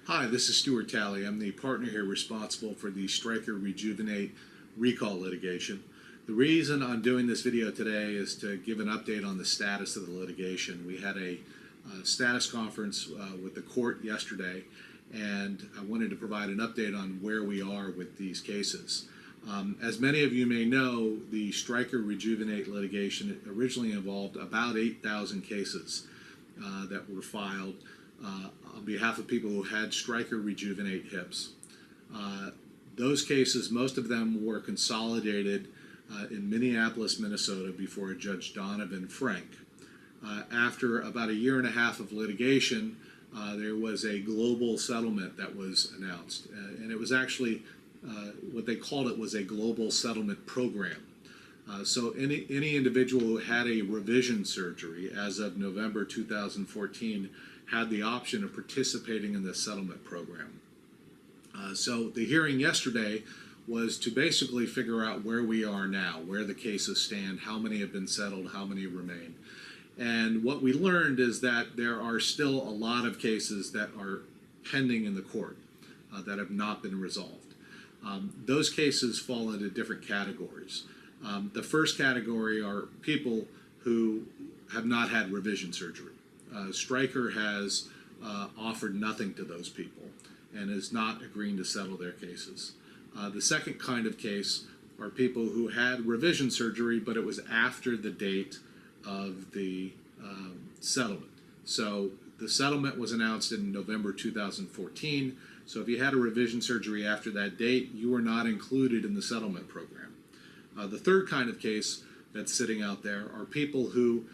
Hi, this is Stuart Talley. I'm the partner here responsible for the Stryker Rejuvenate recall litigation. The reason I'm doing this video today is to give an update on the status of the litigation. We had a status conference with the court yesterday, and I wanted to provide an update on where we are with these cases. As many of you may know, the Stryker Rejuvenate litigation originally involved about 8,000 cases that were filed on behalf of people who had Stryker Rejuvenate hips. Those cases, most of them were consolidated in Minneapolis, Minnesota before Judge Donovan Frank. After about a year and a half of litigation, there was a global settlement that was announced. And it was actually, what they called it was a global settlement program. So any individual who had a revision surgery as of November 2014 had the option of participating in this settlement program. So the hearing yesterday was to basically figure out where we are now, where the cases stand, how many have been settled, how many remain. And what we learned is that there are still a lot of cases that are pending in the court that have not been resolved. Those cases fall into different categories. The first category are people who have not had revision surgery. Stryker has offered nothing to those people and is not agreeing to settle their cases. The second kind of case are people who had revision surgery, but it was after the date of the settlement. So the settlement was announced in November 2014. So if you had a revision surgery after that date, you were not included in the settlement program. The third kind of case that's sitting out there are people who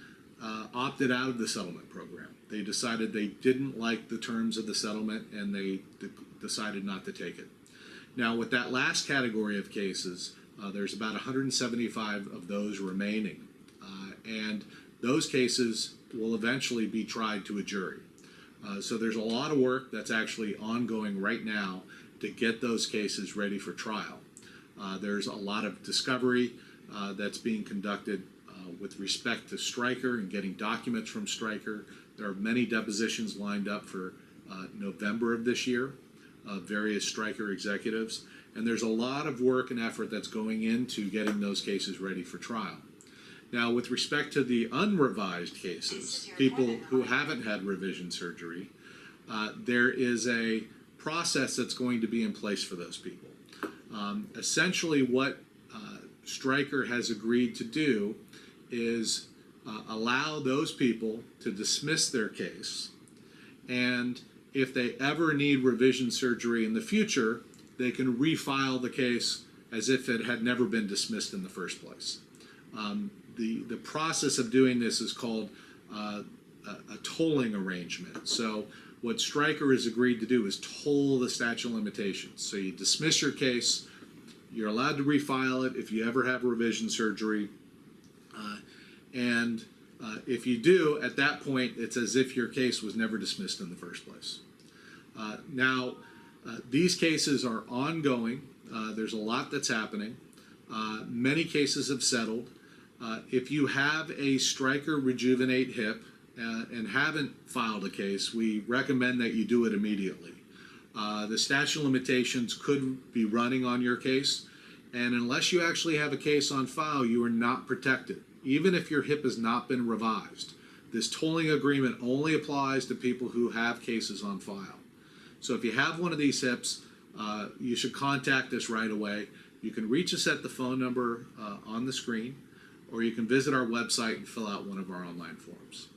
opted out of the settlement program. They decided they didn't like the terms of the settlement and they decided not to take it. Now with that last category of cases, there's about 175 of those remaining. And those cases will eventually be tried to a jury. So there's a lot of work that's actually ongoing right now to get those cases ready for trial. There's a lot of discovery that's being conducted with respect to Stryker and getting documents from Stryker. There are many depositions lined up for November of this year of various Stryker executives. And there's a lot of work and effort that's going into getting those cases ready for trial. Now, with respect to the unrevised cases, people who haven't had revision surgery, there is a process that's going to be in place for those people. Essentially, what Stryker has agreed to do is allow those people to dismiss their case, and if they ever need revision surgery in the future, they can refile the case as if it had never been dismissed in the first place. The process of doing this is called a tolling arrangement. So what Stryker has agreed to do is toll the statute of limitations. So you dismiss your case, you're allowed to refile it if you ever have revision surgery, and if you do, at that point, it's as if your case was never dismissed in the first place. Now, these cases are ongoing. There's a lot that's happening. Many cases have settled. If you have a Stryker Rejuvenate hip and haven't filed a case, we recommend that you do it immediately. The statute of limitations could be running on your case, and unless you actually have a case on file, you are not protected, even if your hip has not been revised. This tolling agreement only applies to people who have cases on file. So if you have one of these hips, you should contact us right away. You can reach us at the phone number on the screen, or you can visit our website and fill out one of our online forms.